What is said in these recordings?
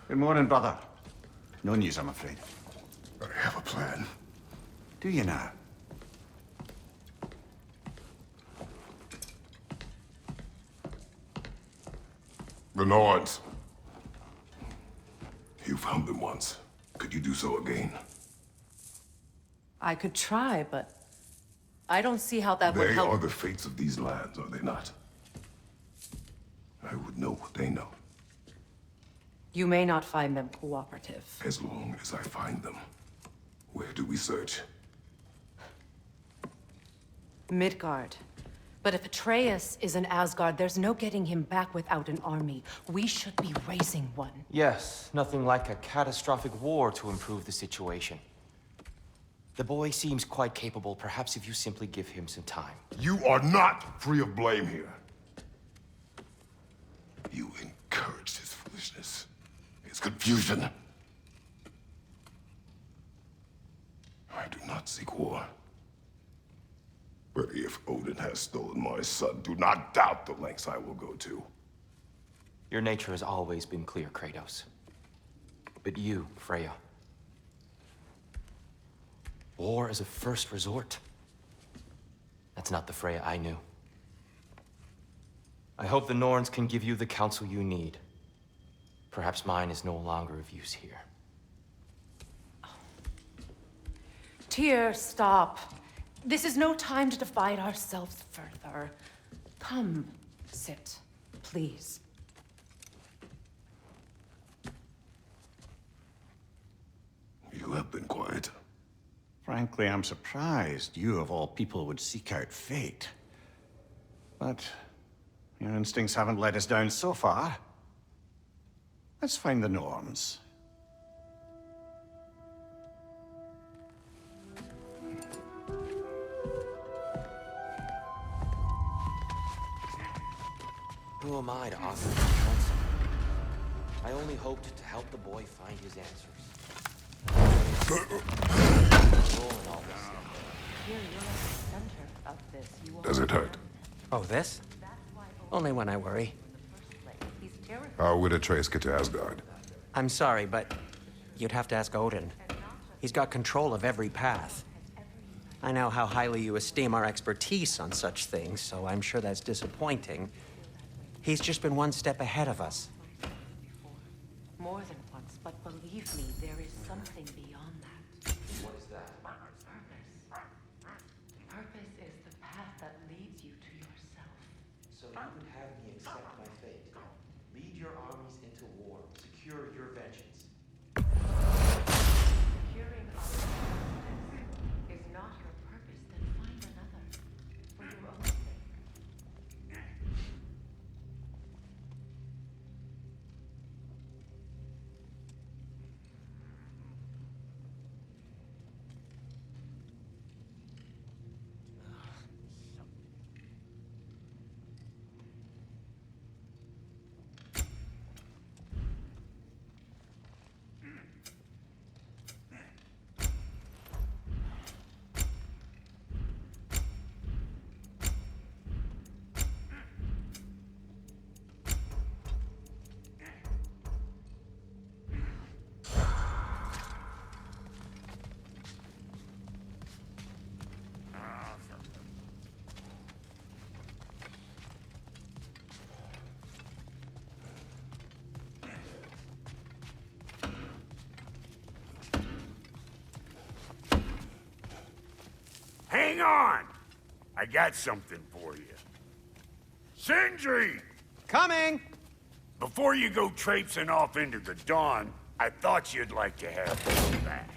Good morning, brother. No news, I'm afraid. I have a plan. Do you now? The Nords. You found them once. Could you do so again? I could try, but I don't see how that would help. They are the fates of these lands, are they not? I would know what they know. You may not find them cooperative. As long as I find them. Where do we search? Midgard. But if Atreus is in Asgard, there's no getting him back without an army. We should be raising one. Yes, nothing like a catastrophic war to improve the situation. The boy seems quite capable, perhaps if you simply give him some time. You are not free of blame here. You encouraged his foolishness, his confusion. I do not seek war. But if Odin has stolen my son, do not doubt the lengths I will go to. Your nature has always been clear, Kratos. But you, Freya. War is a first resort. That's not the Freya I knew. I hope the Norns can give you the counsel you need. Perhaps mine is no longer of use here. Tyr, stop. This is no time to divide ourselves further. Come, sit, please. You have been quiet. Frankly, I'm surprised you, of all people, would seek out fate. But your instincts haven't let us down so far. Let's find the Norns. Who am I to offer you counsel? I only hoped to help the boy find his answers. Here, you're at the center of this. Does it hurt? Oh, this? Only when I worry. How would Atreus get to Asgard? I'm sorry, but you'd have to ask Odin. He's got control of every path. I know how highly you esteem our expertise on such things, so I'm sure that's disappointing. He's just been one step ahead of us. More than once, but believe me, there is something beyond that. What is that? Purpose. Purpose is the path that leads you to yourself. So you would have me accept my fate. Lead your armies into war. Secure your vengeance. Securing our purpose is not your purpose, then find another. For your own sake. Hang on! I got something for you. Sindri! Coming! Before you go traipsing off into the dawn, I thought you'd like to have this back.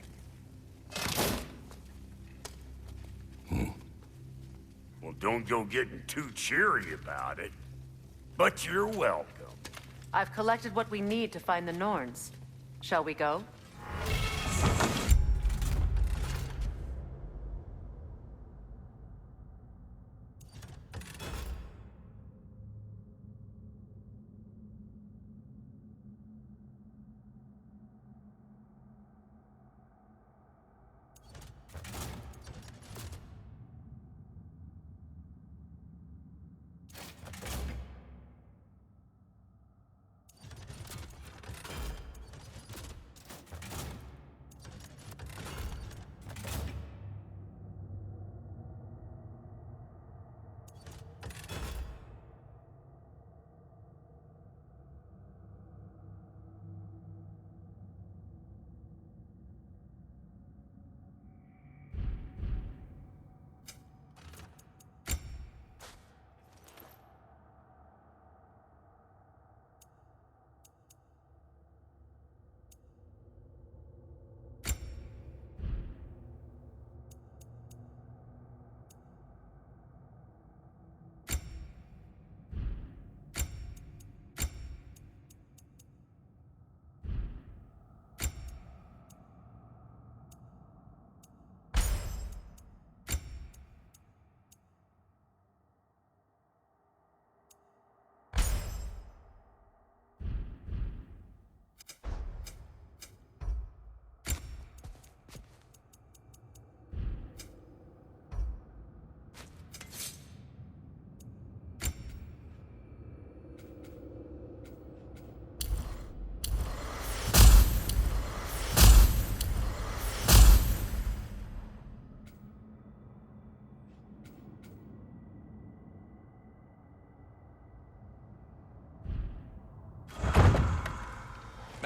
Well, don't go getting too cheery about it. But you're welcome. I've collected what we need to find the Norns. Shall we go?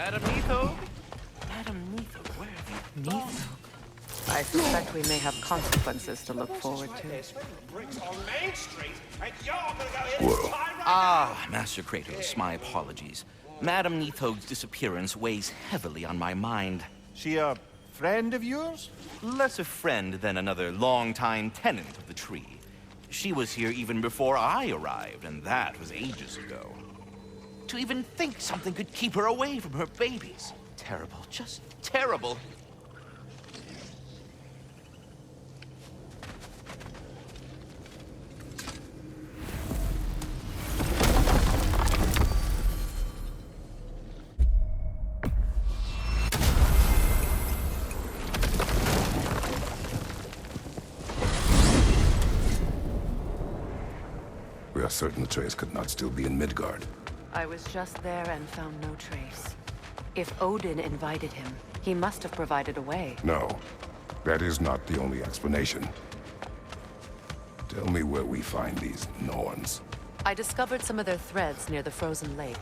Madam Neathog? Madam Neathog, where have you gone? I suspect we may have consequences to look forward to. Well, Ah, Master Kratos, my apologies. Madam Neathog's disappearance weighs heavily on my mind. She a friend of yours? Less a friend than another longtime tenant of the tree. She was here even before I arrived, and that was ages ago. To even think something could keep her away from her babies. Terrible, just terrible. we are certain Atreus could not still be in Midgard. I was just there and found no trace. If Odin invited him, he must have provided a way. No, that is not the only explanation. Tell me where we find these Norns. I discovered some of their threads near the frozen lake.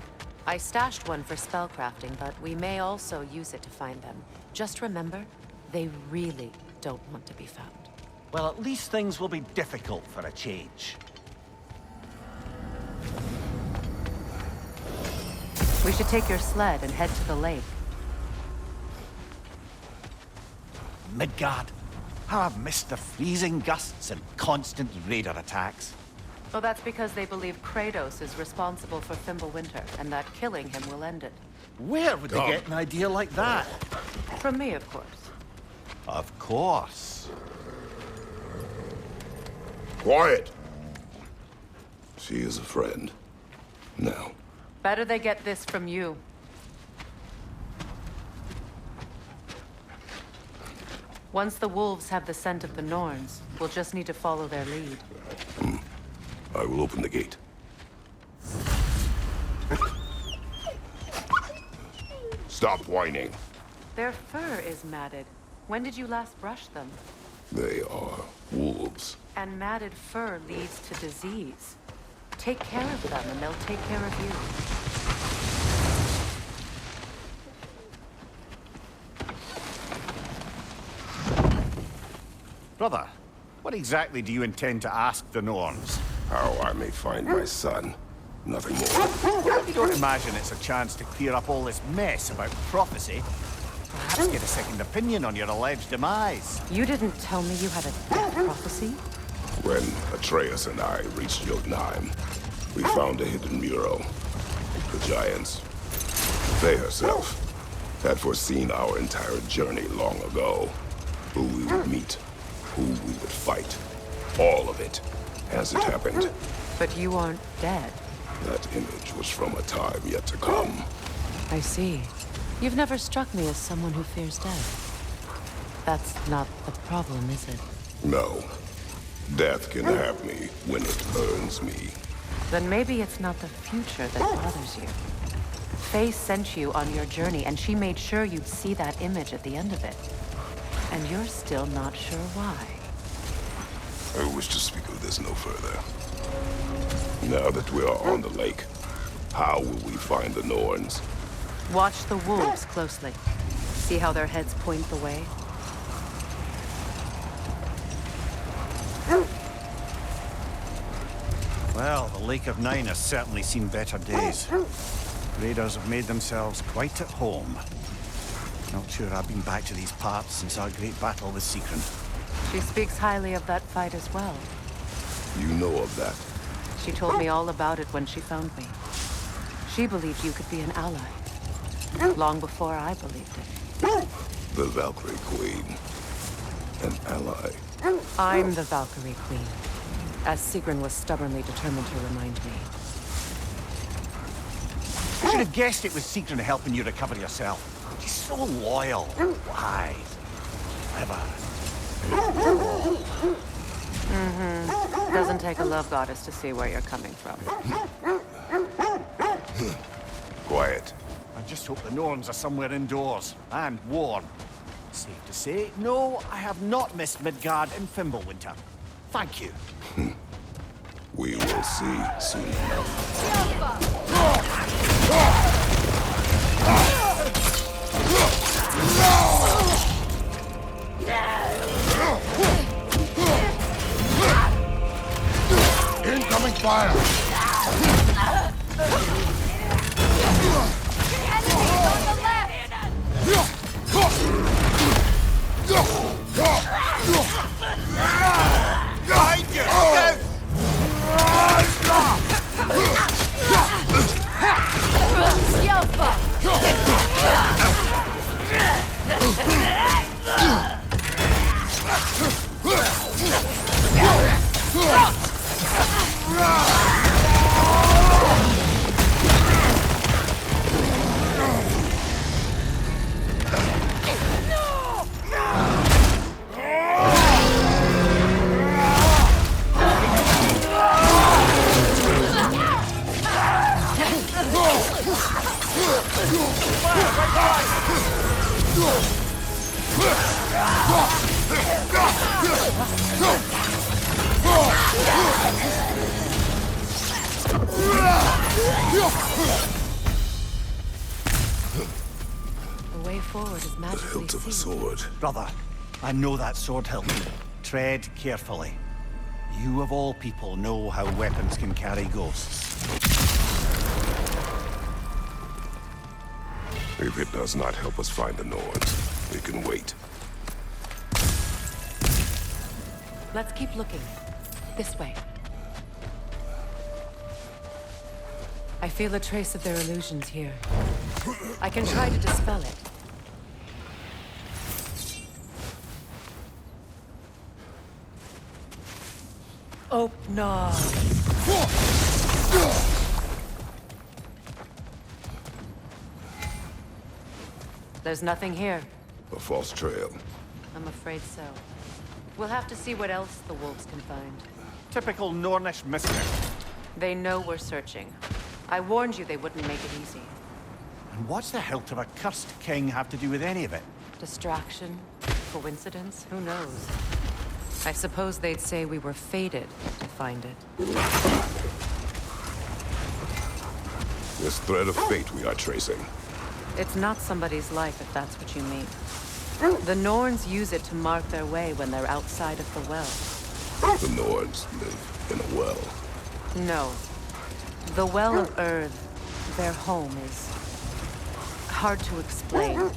I stashed one for spellcrafting, but we may also use it to find them. Just remember, they really don't want to be found. Well, at least things will be difficult for a change. We should take your sled and head to the lake. Midgard. How I've missed the freezing gusts and constant raider attacks. Well, that's because they believe Kratos is responsible for Fimbulwinter, and that killing him will end it. Where would they get an idea like that? From me, of course. Of course. Quiet! She is a friend. Now, Better they get this from you. Once the wolves have the scent of the Norns, we'll just need to follow their lead. I will open the gate. Stop whining. Their fur is matted. When did you last brush them? They are wolves. And matted fur leads to disease. Take care of them, and they'll take care of you. Brother, what exactly do you intend to ask the Norns? How I may find my son. Nothing more. You don't imagine it's a chance to clear up all this mess about prophecy? Perhaps get a second opinion on your alleged demise. You didn't tell me you had a death prophecy? When Atreus and I reached Jotunheim, we found a hidden mural. The Giants, they herself, had foreseen our entire journey long ago. Who we would meet, who we would fight. All of it, as it happened. But you aren't dead. That image was from a time yet to come. I see. You've never struck me as someone who fears death. That's not the problem, is it? No. Death can have me when it earns me. Then maybe it's not the future that bothers you. Faye sent you on your journey, and she made sure you'd see that image at the end of it. And you're still not sure why. I wish to speak of this no further. Now that we are on the lake, how will we find the Norns? Watch the wolves closely. See how their heads point the way? Well, the Lake of Nine has certainly seen better days. Raiders have made themselves quite at home. Not sure I've been back to these parts since our great battle with Sigrun. She speaks highly of that fight as well. You know of that? She told me all about it when she found me. She believed you could be an ally. Long before I believed it. The Valkyrie Queen. An ally. I'm the Valkyrie Queen, as Sigrun was stubbornly determined to remind me. I should have guessed it was Sigrun helping you recover yourself. She's so loyal, wise, clever. Doesn't take a love goddess to see where you're coming from. Quiet. I just hope the Norns are somewhere indoors and warm. Safe to say, no, I have not missed Midgard in Fimbulwinter. Thank you. We will see soon enough. The way forward is The magically hilt of a sealed. sword. Brother, I know that sword hilt. Tread carefully. You of all people know how weapons can carry ghosts. If it does not help us find the Norns, we can wait. Let's keep looking. This way. I feel a trace of their illusions here. I can try to dispel it. Oh, no. There's nothing here. A false trail. I'm afraid so. We'll have to see what else the wolves can find. Typical Nornish mystery. They know we're searching. I warned you they wouldn't make it easy. And what's the hilt of a cursed king have to do with any of it? Distraction? Coincidence? Who knows? I suppose they'd say we were fated to find it. This thread of fate we are tracing. It's not somebody's life, if that's what you mean. The Norns use it to mark their way when they're outside of the well. The Norns live in a well. No. The Well of Earth, their home, is hard to explain.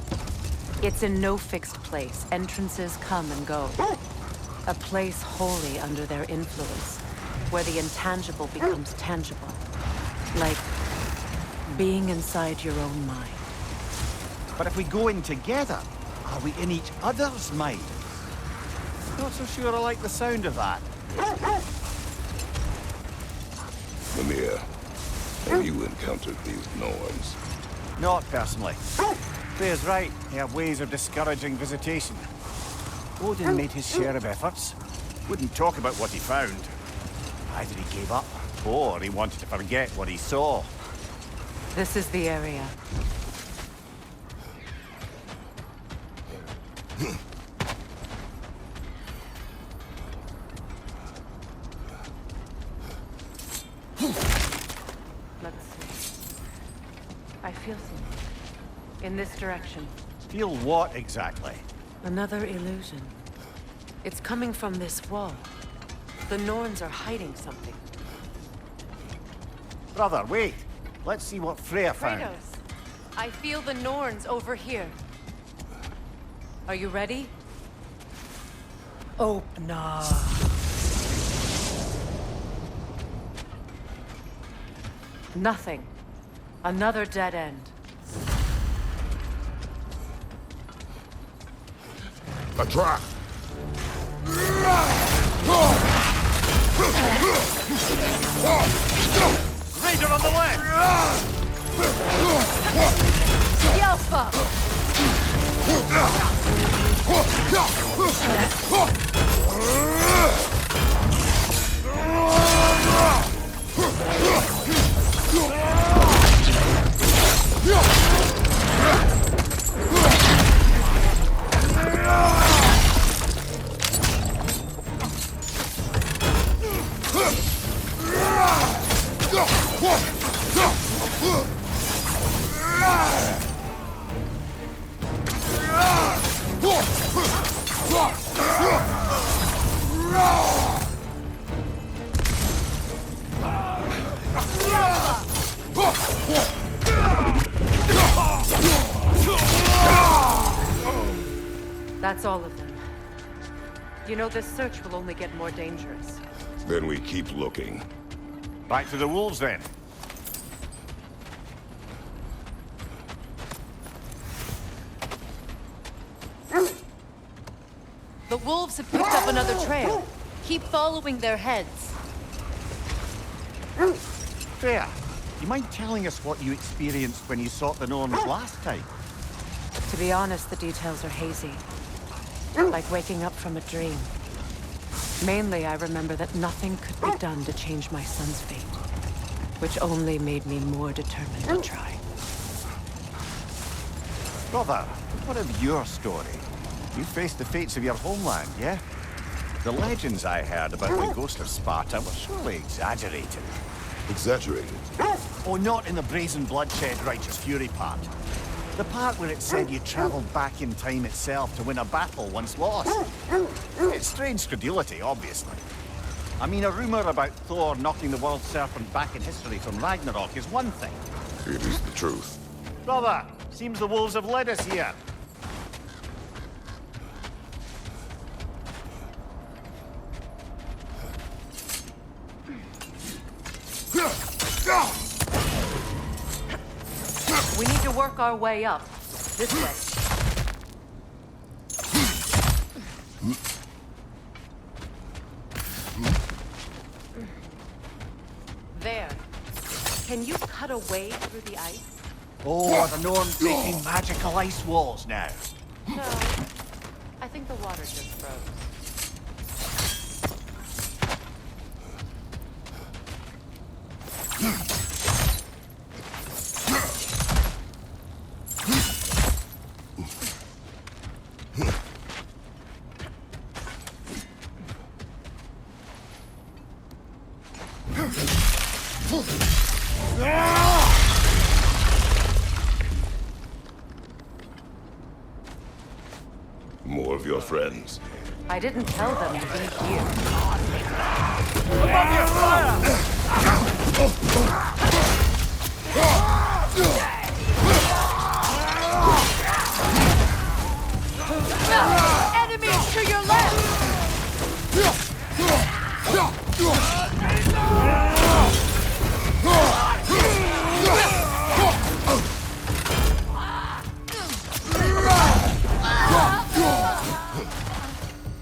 It's in no fixed place. Entrances come and go. A place wholly under their influence, where the intangible becomes tangible. Like being inside your own mind. But if we go in together, are we in each other's mind? Not so sure I like the sound of that. Mimir, have you encountered these Norns? Not personally. Freya's right. They have ways of discouraging visitation. Odin made his share of efforts. Wouldn't talk about what he found. Either he gave up, or he wanted to forget what he saw. This is the area. Let's see. I feel something. In this direction. Feel what exactly? Another illusion. It's coming from this wall. The Norns are hiding something. Brother, wait. Let's see what Freya found. Kratos, I feel the Norns over here. Are you ready? Oh, nah. Nothing. Another dead end. A trap! Raider on the left! Yelfa! That's all of them. You know, this search will only get more dangerous. Then we keep looking. Back to the wolves, then. The wolves have picked up another trail. Keep following their heads. Freya, you mind telling us what you experienced when you sought the Norns last time? To be honest, the details are hazy. Like waking up from a dream. Mainly, I remember that nothing could be done to change my son's fate. Which only made me more determined to try. Brother, what of your story? You faced the fates of your homeland, yeah? The legends I heard about the ghost of Sparta were surely exaggerated. Exaggerated. Oh, not in the brazen bloodshed righteous fury part. The part where it said you travelled back in time itself to win a battle once lost. It's strange credulity, obviously. I mean, a rumour about Thor knocking the world serpent back in history from Ragnarok is one thing. It is the truth. Brother, seems the wolves have led us here. We need to work our way up. This way. There. Can you cut a way through the ice? Oh, the Norns making magical ice walls now. No. I think the water just froze. More of your friends. I didn't tell them to be here. Enemies to your left!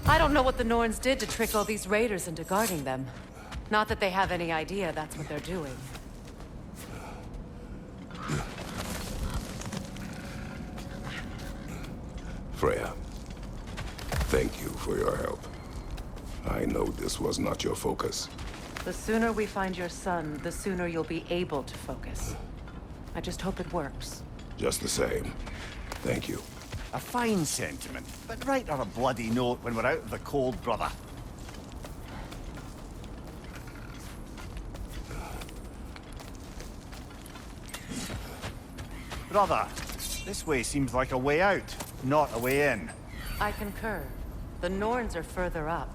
I don't know what the Norns did to trick all these raiders into guarding them. Not that they have any idea that's what they're doing. Freya, thank you for your help. I know this was not your focus. The sooner we find your son, the sooner you'll be able to focus. I just hope it works. Just the same, thank you. A fine sentiment, but write her a bloody note when we're out of the cold, brother. Brother, this way seems like a way out, not a way in. I concur. The Norns are further up.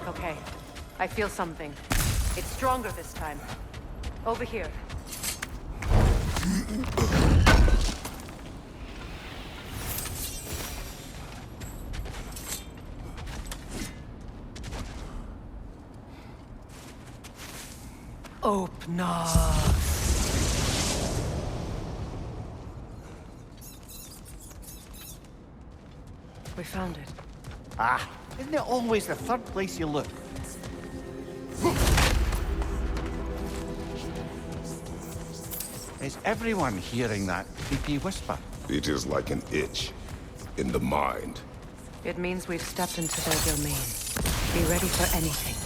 Okay, I feel something. It's stronger this time. Over here. Open up. We found it. Ah, isn't it always the third place you look? Is everyone hearing that creepy whisper? It is like an itch in the mind. It means we've stepped into their domain. Be ready for anything.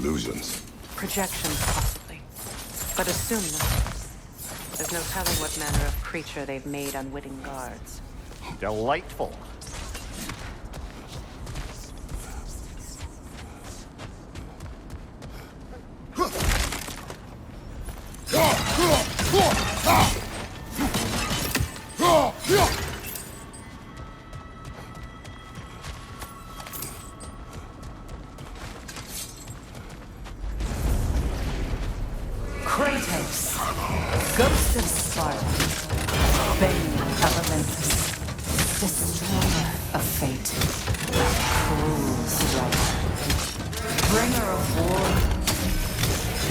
Illusions. Projections, possibly. But assume nothing. There's no telling what manner of creature they've made unwitting guards. Delightful. Kratos, Ghost of Sparta, Bane of Olympus, Destroyer of Fate, Cruel Striker, Bringer of War,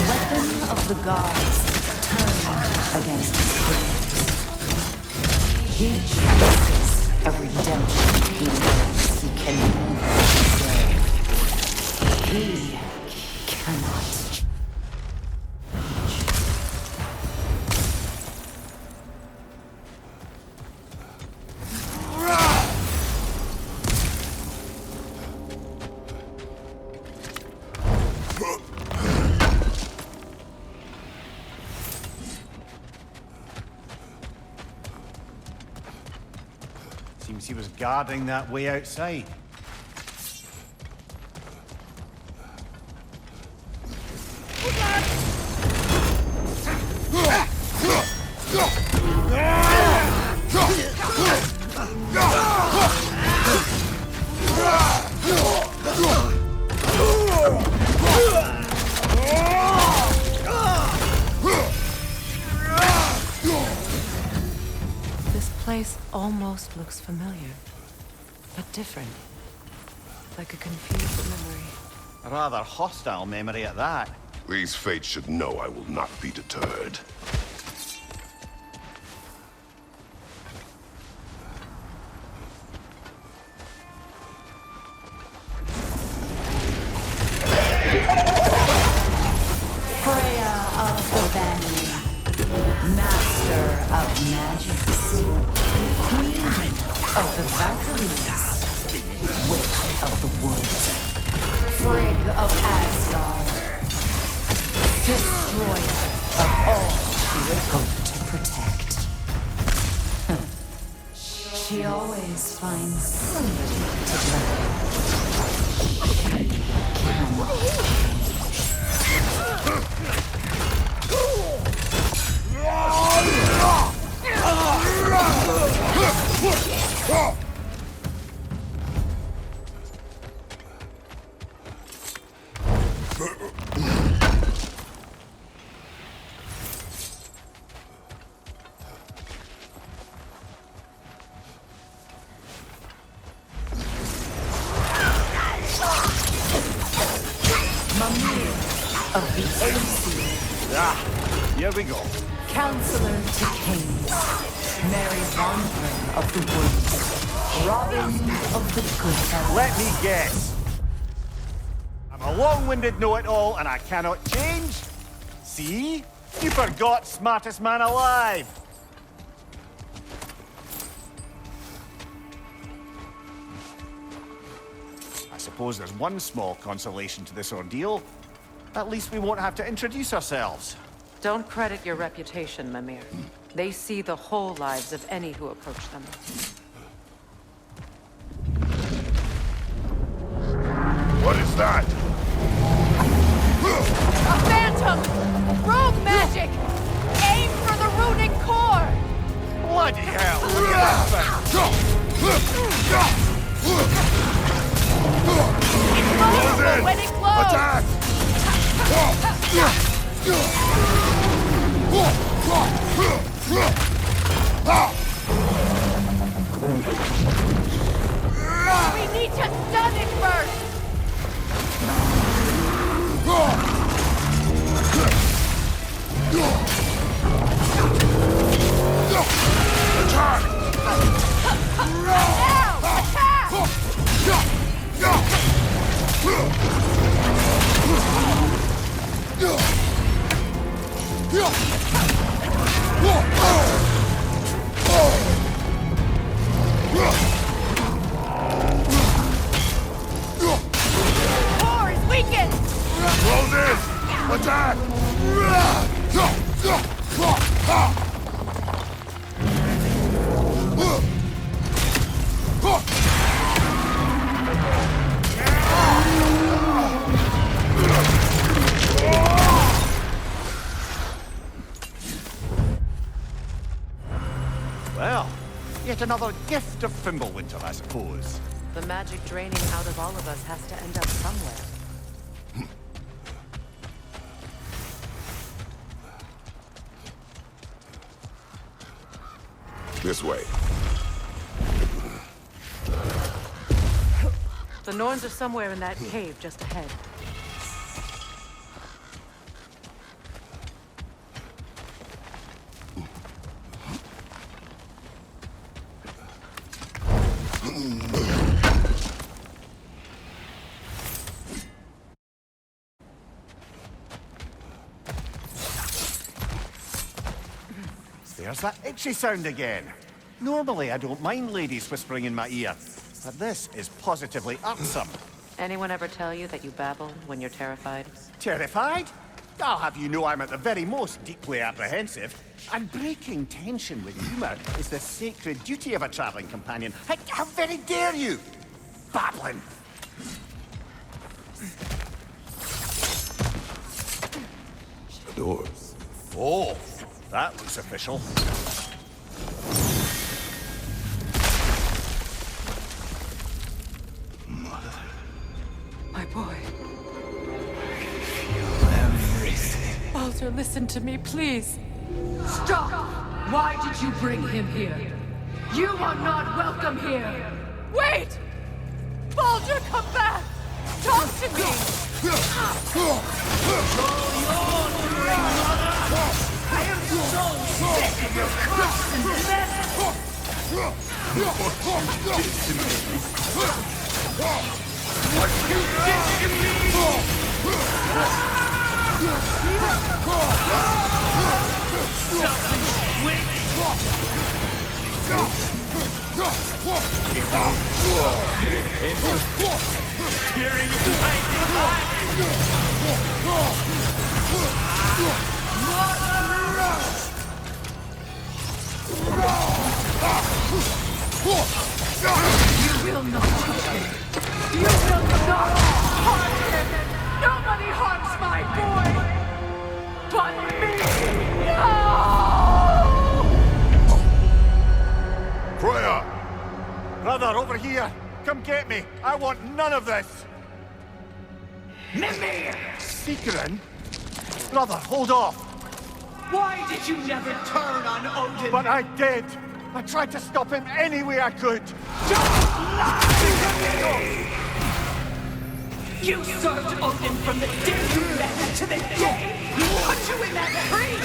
Weapon of the Gods, turned against his enemies. He chooses a redemption he knows he can never deserve. He cannot. Seems he was guarding that way outside. This place almost looks familiar, but different. Like a confused memory. A rather hostile memory at that. These fates should know I will not be deterred. Freya of the Vanity, Master of Magics, Queen of the Valkyries, Witch of the Woods, Frigg of Asgard, Destroyer of all she would hope to protect. She always finds somebody to blame. Mimir of the Aesir, Ah, here we go. Counselor to Kings, Mary Wanderer of the Woods, Robin of the Good Let me guess. I'm a long-winded know-it-all and I cannot change? See? You forgot smartest man alive. I suppose there's one small consolation to this ordeal. At least we won't have to introduce ourselves. Don't credit your reputation, Mimir. They see the whole lives of any who approach them. What is that? A phantom! Rogue magic! Aim for the runic core! Bloody hell! Look at that It's vulnerable when it glows! Attack! Well, yet another gift of Fimbulwinter, I suppose. The magic draining out of all of us has to end up somewhere. This way. The Norns are somewhere in that cave just ahead. There's that itchy sound again. Normally, I don't mind ladies whispering in my ear, but this is positively irksome. Anyone ever tell you that you babble when you're terrified? Terrified? I'll have you know I'm at the very most deeply apprehensive. And breaking tension with humor is the sacred duty of a traveling companion. How very dare you? Babbling! The doors. Oh, that looks official. My boy. Feel everything. Baldur, listen to me, please. Stop! Why did you bring him here? You are not welcome here! Wait! Baldur, come back! Talk to me! I am so sick of your constant mess! What you did to me! Something wicked! Tearing You will not touch him! You will not harm him! Nobody harms my boy! But me! No! Freya! Brother, over here! Come get me! I want none of this! Mimir! Seekerin? Brother, hold off! Why did you never turn on Odin? But I did! I tried to stop him any way I could! Don't lie to me! You served Odin from the day you met to the day he put you in that tree!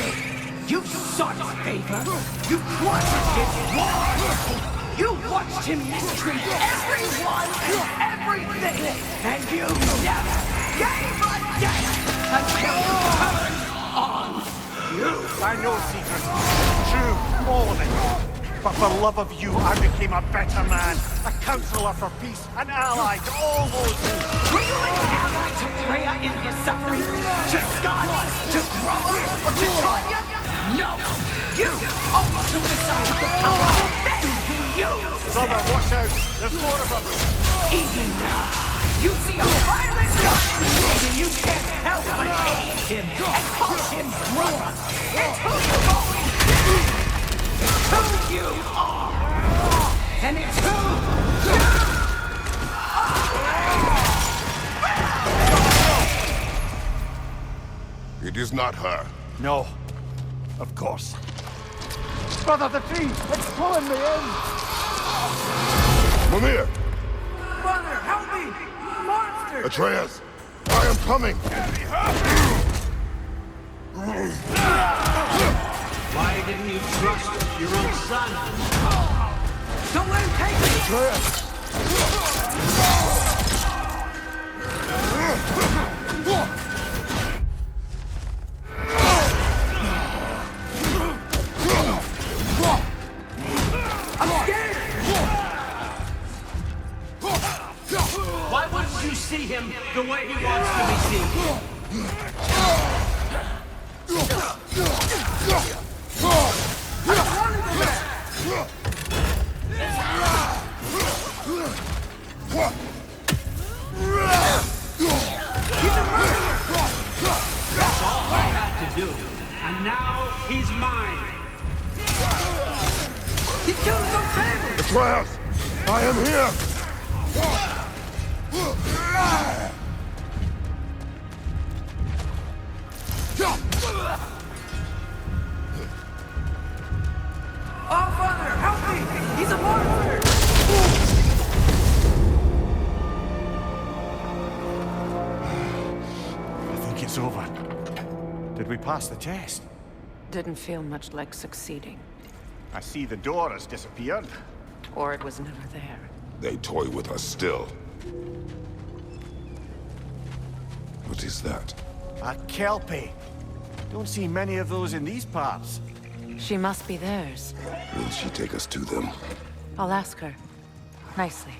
You sought his favor! You wanted his war! You watched him mistreat everyone and everything! And you never gave a damn until he turned on you! I know, Seeker. True, all of it. But for love of you, I became a better man. A counselor for peace, an ally to all those who... Were you an ally to Freya in her suffering? To Scott? To Grover? Or to Tanya? No! You also decided the power that you use! Brother, watch out! There's more of them! Enough! You see a violent guy and you can't help but hate him and call him brother! It's who you've always been! It's who you are! And it's who you are! It is not her. No. Of course. Brother, the tree! It's pulling me in! Mimir! Brother, help me! Monster! Atreus! I am coming! Why didn't you trust your own son? Don't let him take me! Atreus! I'm scared! Why wouldn't you see him the way he wants to be seen? That's all I had to do. And now he's mine. He killed some family! Atreus! I am here! Oh, Father, help me! He's a monster! I think it's over. Did we pass the test? Didn't feel much like succeeding. I see the door has disappeared. Or it was never there. They toy with us still. What is that? A Kelpie. Don't see many of those in these parts. She must be theirs. Will she take us to them? I'll ask her. Nicely.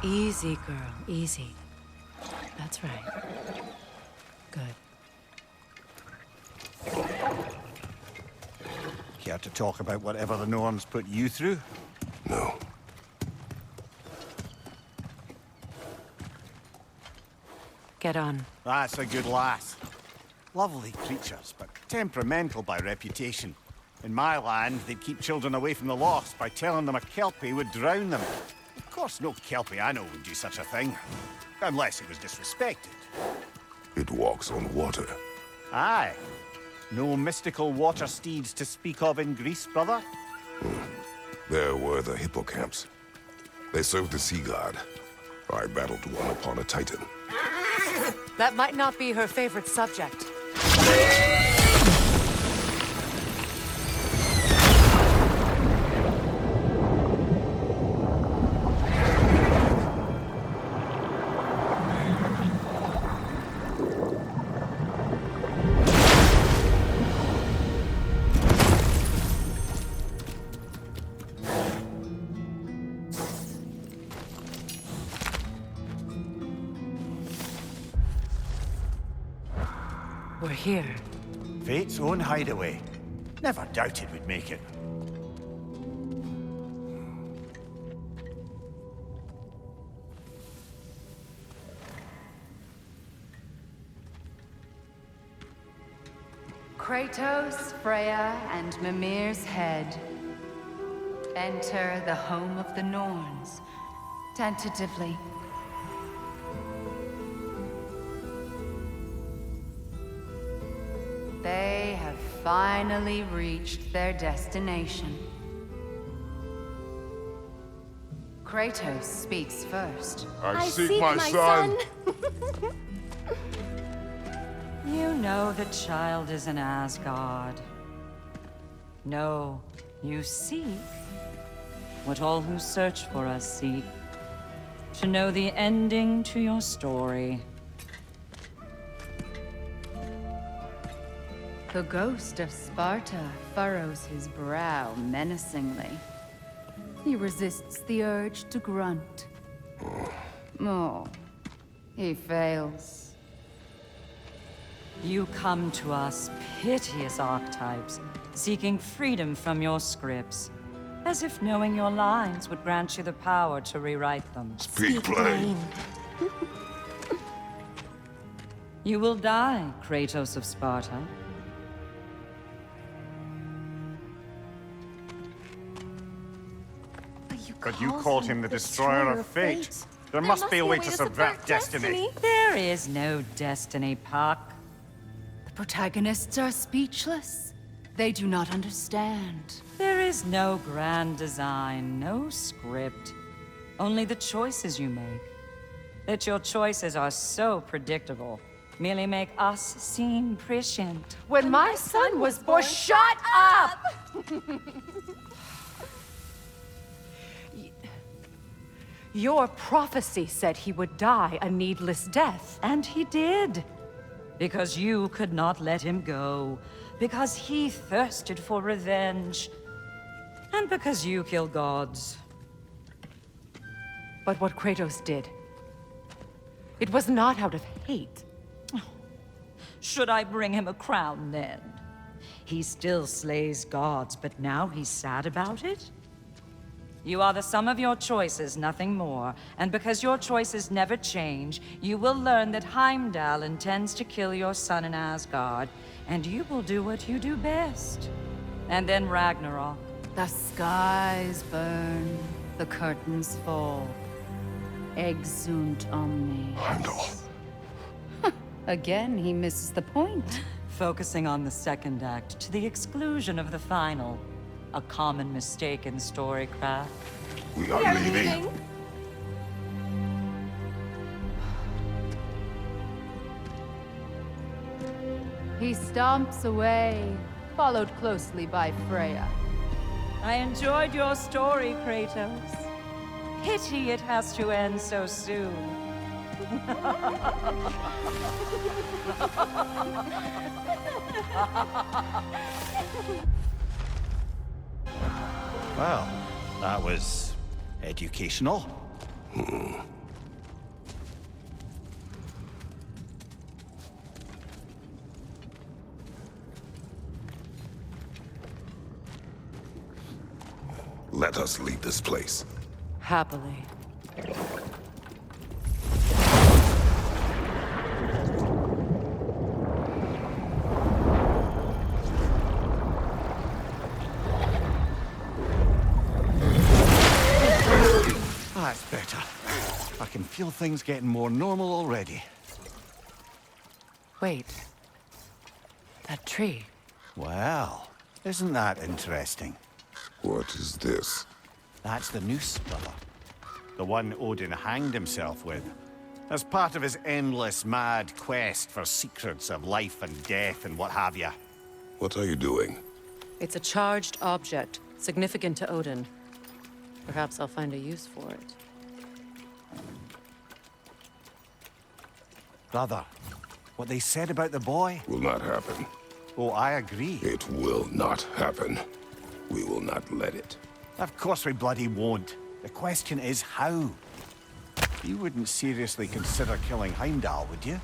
Easy, girl, easy. That's right. Good. Care to talk about whatever the Norns put you through? No. Get on. That's a good lass. Lovely creatures, but temperamental by reputation. In my land, they'd keep children away from the lost by telling them a Kelpie would drown them. Of course, no Kelpie I know would do such a thing. Unless it was disrespected. It walks on water. Aye. No mystical water steeds to speak of in Greece, brother? There were the hippocamps. They served the sea god. I battled one upon a titan. That might not be her favorite subject. We're here. Fate's own hideaway. Never doubted we'd make it. Kratos, Freya, and Mimir's head. Enter the home of the Norns, tentatively. They have finally reached their destination. Kratos speaks first. I seek my son. You know the child is in Asgard. No, you seek what all who search for us seek. To know the ending to your story. The ghost of Sparta furrows his brow menacingly. He resists the urge to grunt. Oh, he fails. You come to us, piteous archetypes, seeking freedom from your scripts. As if knowing your lines would grant you the power to rewrite them. Speak plain. You will die, Kratos of Sparta. But you called him the destroyer of fate. There must be a way to subvert destiny. There is no destiny, Puck. The protagonists are speechless. They do not understand. There is no grand design, no script. Only the choices you make. That your choices are so predictable merely make us seem prescient. When my son was born, shut up! Your prophecy said he would die a needless death. And he did. Because you could not let him go. Because he thirsted for revenge. And because you kill gods. But what Kratos did, it was not out of hate. Should I bring him a crown then? He still slays gods, but now he's sad about it? You are the sum of your choices, nothing more. And because your choices never change, you will learn that Heimdall intends to kill your son in Asgard, and you will do what you do best. And then Ragnarok. The skies burn, the curtains fall. Exunt omnes. Heimdall. Again, he misses the point. Focusing on the second act to the exclusion of the final. A common mistake in storycraft. We are leaving. He stomps away, followed closely by Freya. I enjoyed your story, Kratos. Pity it has to end so soon. Well, that was educational. Let us leave this place. Happily. That's better. I can feel things getting more normal already. Wait. That tree. Well, isn't that interesting? What is this? That's the noose, brother. The one Odin hanged himself with. As part of his endless, mad quest for secrets of life and death and what have you. What are you doing? It's a charged object, significant to Odin. Perhaps I'll find a use for it. Brother, what they said about the boy? Will not happen. Oh, I agree. It will not happen. We will not let it. Of course we bloody won't. The question is how? You wouldn't seriously consider killing Heimdall, would you?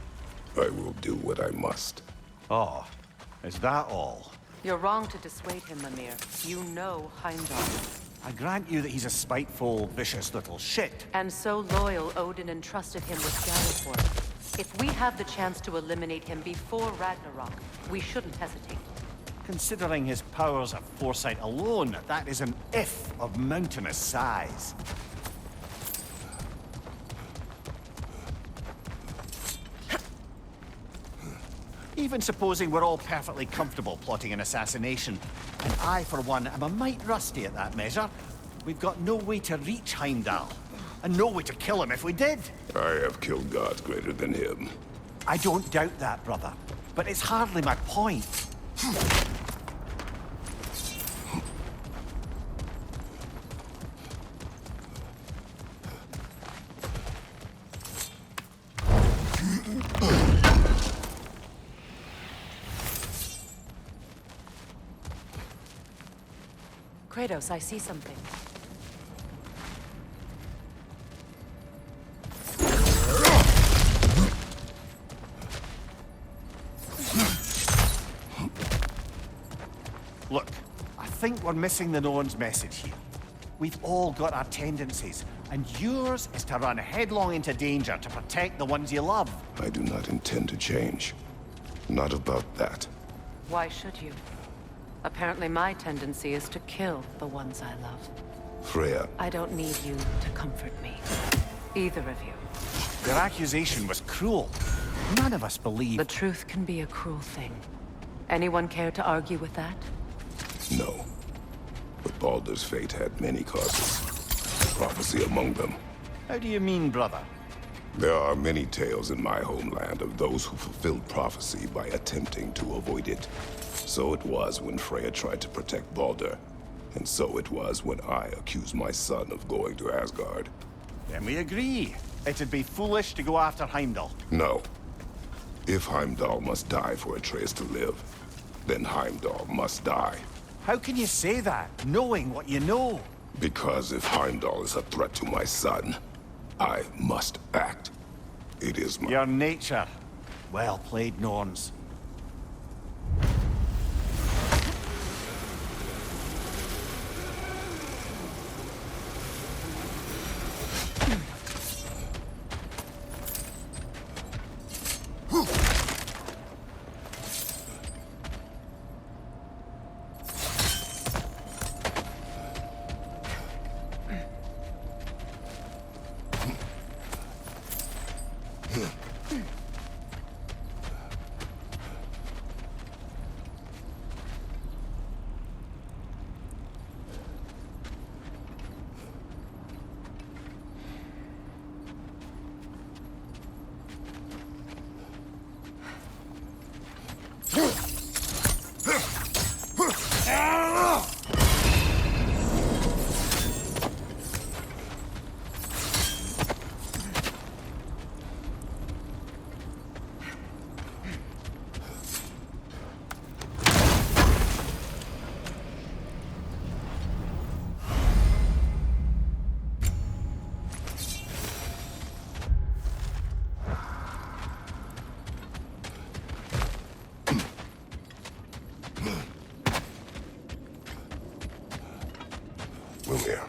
I will do what I must. Oh, is that all? You're wrong to dissuade him, Mimir. You know Heimdall. I grant you that he's a spiteful, vicious little shit. And so loyal, Odin entrusted him with Galliford. If we have the chance to eliminate him before Ragnarok, we shouldn't hesitate. Considering his powers of foresight alone, that is an if of mountainous size. Even supposing we're all perfectly comfortable plotting an assassination, and I, for one, am a mite rusty at that measure, we've got no way to reach Heimdall, and no way to kill him if we did. I have killed gods greater than him. I don't doubt that, brother, but it's hardly my point. Kratos, I see something. Look, I think we're missing the Norn's message here. We've all got our tendencies, and yours is to run headlong into danger to protect the ones you love. I do not intend to change. Not about that. Why should you? Apparently my tendency is to kill the ones I love. Freya, I don't need you to comfort me. Either of you. Their accusation was cruel. None of us believe. The truth can be a cruel thing. Anyone care to argue with that? no. But Baldur's fate had many causes. Prophecy among them. How do you mean, brother? There are many tales in my homeland of those who fulfilled prophecy by attempting to avoid it. So it was when Freya tried to protect Baldur. And so it was when I accused my son of going to Asgard. Then we agree. It'd be foolish to go after Heimdall. No. If Heimdall must die for Atreus to live, then Heimdall must die. How can you say that, knowing what you know? Because if Heimdall is a threat to my son, I must act. It is my... Your nature. Well played, Norns. Mimir.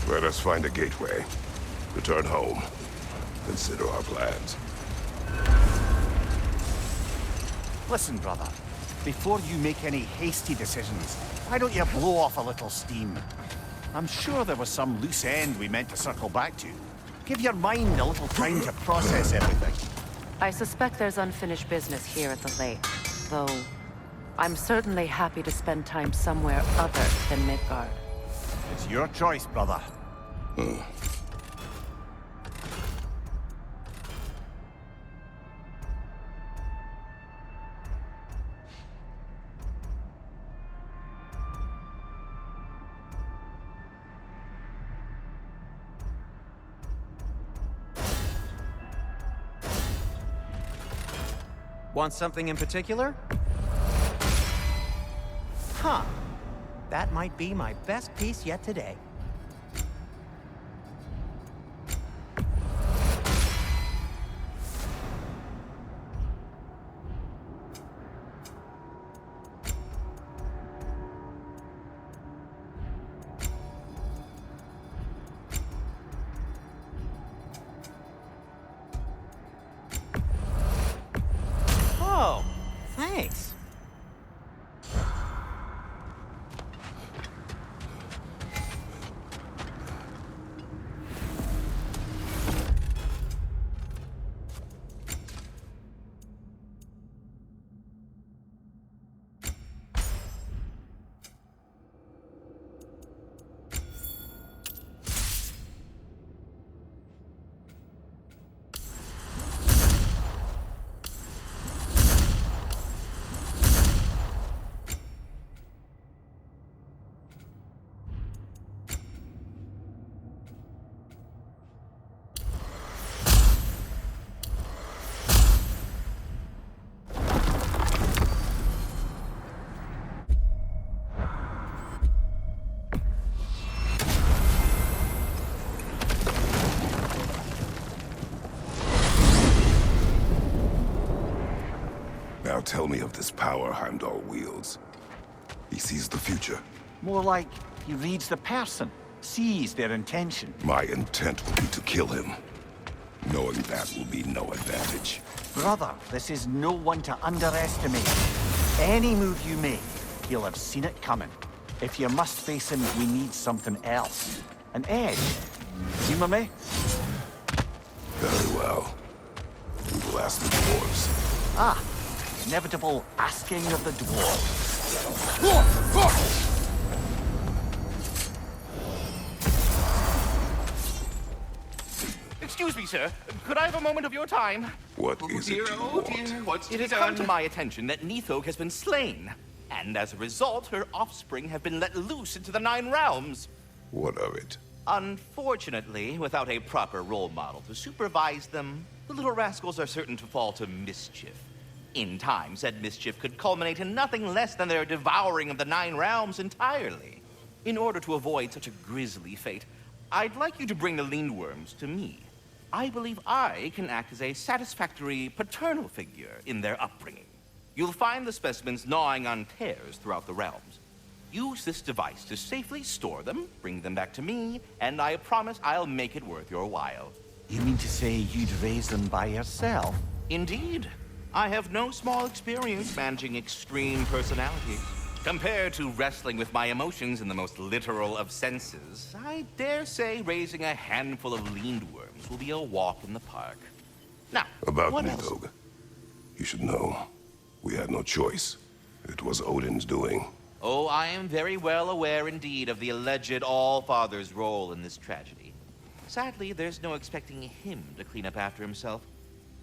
Let us find a gateway. Return home. Consider our plans. Listen, brother. Before you make any hasty decisions, why don't you blow off a little steam? I'm sure there was some loose end we meant to circle back to. Give your mind a little time to process everything. I suspect there's unfinished business here at the lake, though I'm certainly happy to spend time somewhere other than Midgard. It's your choice, brother. Want something in particular? Huh. That might be my best piece yet today. tell me of this power Heimdall wields. He sees the future. More like he reads the person, sees their intention. My intent will be to kill him. Knowing that will be no advantage. Brother, this is no one to underestimate. Any move you make, he'll have seen it coming. If you must face him, we need something else. An edge. Humor me? Very well. We will ask the dwarves. Ah, inevitable asking of the dwarves. Excuse me, sir. Could I have a moment of your time? What is it you want? It has come to my attention that Nithog has been slain. And as a result, her offspring have been let loose into the Nine Realms. What of it? Unfortunately, without a proper role model to supervise them, the little rascals are certain to fall to mischief. In time, said mischief could culminate in nothing less than their devouring of the Nine Realms entirely. In order to avoid such a grisly fate, I'd like you to bring the Lindworms to me. I believe I can act as a satisfactory paternal figure in their upbringing. You'll find the specimens gnawing on tears throughout the realms. Use this device to safely store them, bring them back to me, and I promise I'll make it worth your while. You mean to say you'd raise them by yourself? Indeed. I have no small experience managing extreme personalities. Compared to wrestling with my emotions in the most literal of senses, I dare say raising a handful of Lindworms will be a walk in the park. Now, About what else? Nithog. You should know. We had no choice. It was Odin's doing. Oh, I am very well aware indeed of the alleged All-Father's role in this tragedy. Sadly, there's no expecting him to clean up after himself.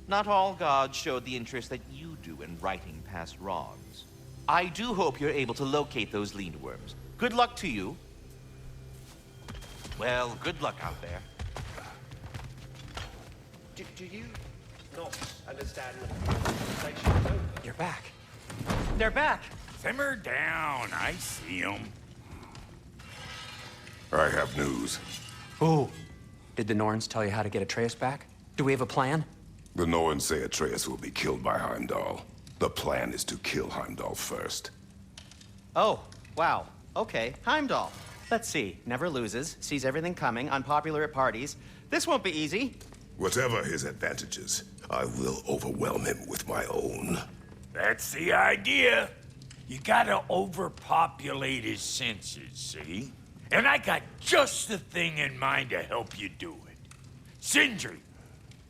Not all gods showed the interest that you do in righting past wrongs. I do hope you're able to locate those Lindworms. Good luck to you. Well, good luck out there. Do you not understand the conversation? You're back. They're back! Simmer down. I see them. I have news. Oh. Did the Norns tell you how to get Atreus back? Do we have a plan? The Norns say Atreus will be killed by Heimdall. The plan is to kill Heimdall first. Oh, wow. Okay, Heimdall. Let's see. Never loses, sees everything coming, unpopular at parties. This won't be easy. Whatever his advantages, I will overwhelm him with my own. That's the idea. You gotta overpopulate his senses, see? And I got just the thing in mind to help you do it. Sindri,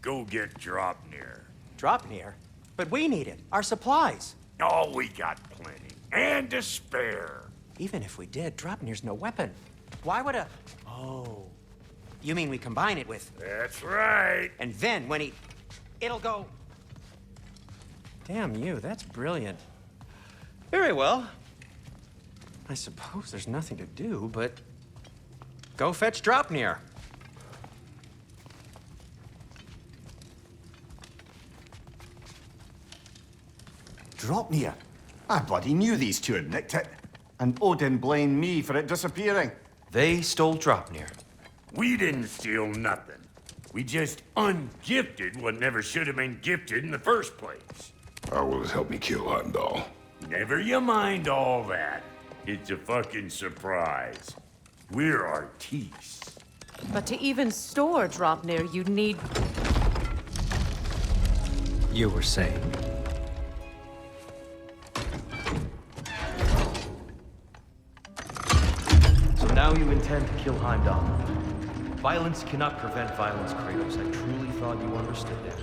go get Dropnir. Dropnir? But we need it. Our supplies. Oh, we got plenty. And to spare. Even if we did, Dropnir's no weapon. Why would a... Oh. You mean we combine it with... That's right. And then when he... It'll go... Damn you, that's brilliant. Very well. I suppose there's nothing to do, but... Go fetch Dropnir. Dropnir? I bloody knew these two had nicked it. And Odin blamed me for it disappearing. They stole Dropnir. We didn't steal nothing. We just ungifted what never should have been gifted in the first place. How will it help me kill Heimdall? Never you mind all that. It's a fucking surprise. We're artistes. But to even store Dropnir, you'd need... You were saying? So now you intend to kill Heimdall. Violence cannot prevent violence, Kratos. I truly thought you understood that.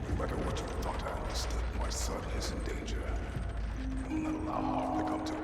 No matter what you thought I understood, my son is in danger. I will not allow harm to come to him.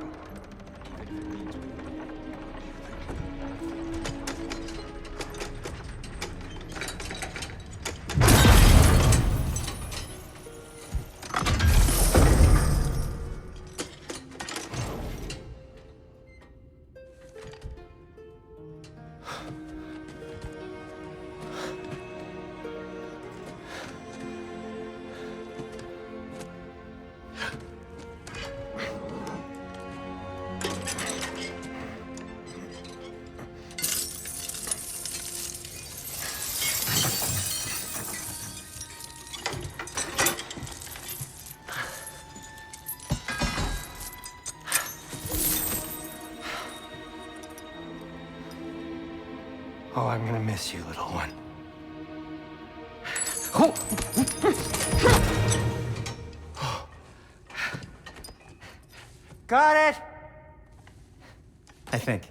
I'm gonna miss you, little one. Got it! I think.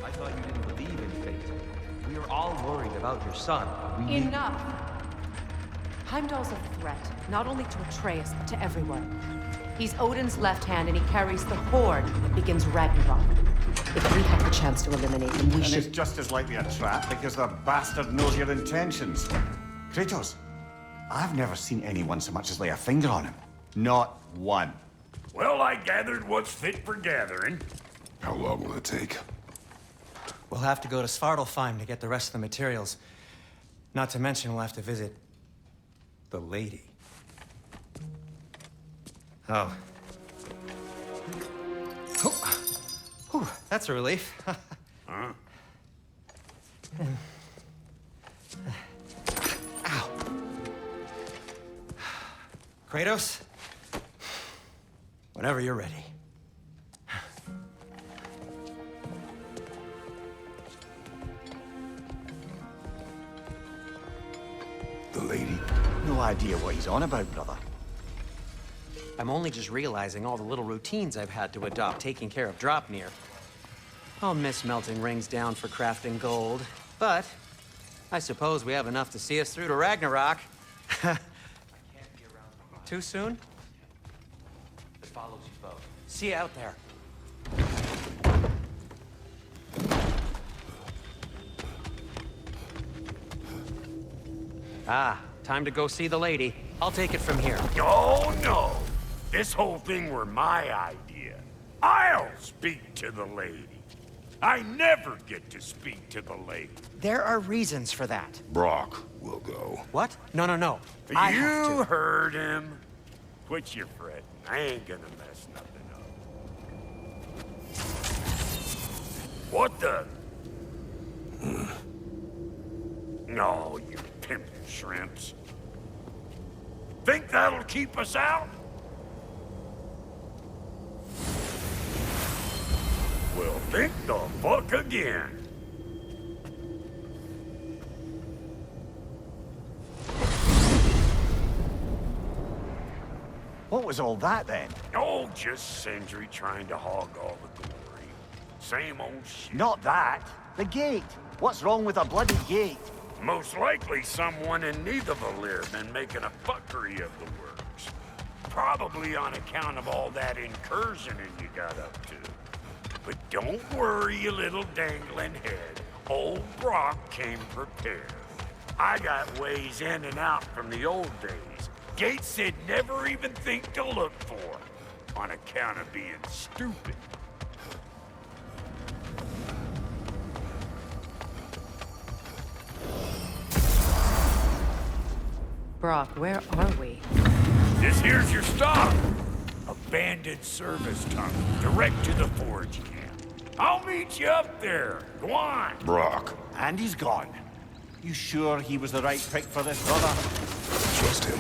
I thought you didn't believe in fate. We are all worried about your son. We need... Enough! Heimdall's a threat, not only to Atreus, but to everyone. He's Odin's left hand, and he carries the horde that begins Ragnarok. If we have the chance to eliminate him, we And should... it's just as likely a trap because the bastard knows your intentions. Kratos, I've never seen anyone so much as lay a finger on him. Not one. Well, I gathered what's fit for gathering. How long will it take? We'll have to go to Svartalfheim to get the rest of the materials. Not to mention we'll have to visit the lady. Oh. Oh. Whew, that's a relief. Huh? Ow. Kratos? Whenever you're ready. The lady? No idea what he's on about, brother. I'm only just realizing all the little routines I've had to adopt taking care of Dropnir. I'll miss melting rings down for crafting gold, but I suppose we have enough to see us through to Ragnarok. Too soon? It follows you both. See you out there. Ah, time to go see the lady. I'll take it from here. Oh, no. This whole thing were my idea. I'll speak to the lady. I never get to speak to the lady. There are reasons for that. Brock will go. What? No, no, no. I have You to. heard him. Quit your fretting. I ain't gonna mess nothing up. What the? No, you pimpin' shrimps. Think that'll keep us out? Well, think the fuck again. What was all that then? Oh, just Sindri trying to hog all the glory. Same old shit. Not that. The gate. What's wrong with a bloody gate? Most likely someone in Nidavellir been making a fuckery of the works. Probably on account of all that incursioning you got up to. But don't worry, you little dangling head. Old Brock came prepared. I got ways in and out from the old days. Gates they'd never even think to look for, on account of being stupid. Brock, where are we? This here's your stop. Abandoned service tunnel, direct to the forge camp. I'll meet you up there. Go on. Brock, And he's gone. You sure he was the right pick for this, brother? trust him.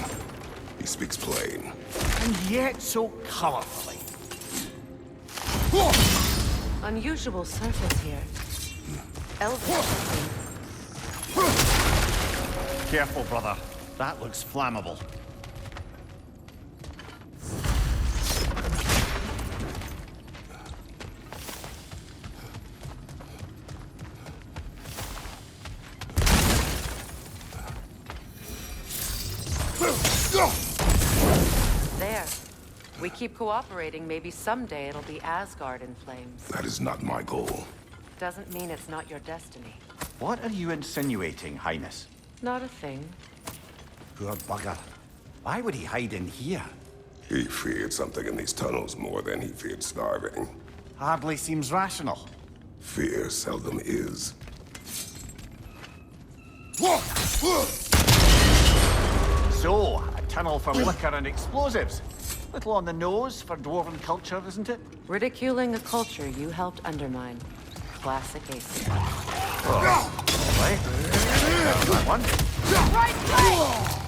He speaks plain. And yet so colorfully. Unusual surface here. Elven. Careful, brother. That looks flammable. There. We keep cooperating, maybe someday it'll be Asgard in flames. That is not my goal. Doesn't mean it's not your destiny. What are you insinuating, Highness? Not a thing. Poor bugger. Why would he hide in here? He feared something in these tunnels more than he feared starving. Hardly seems rational. Fear seldom is. So, a tunnel for liquor and explosives. Little on the nose for dwarven culture, isn't it? Ridiculing a culture you helped undermine. Classic ace. Right. That one. Right place!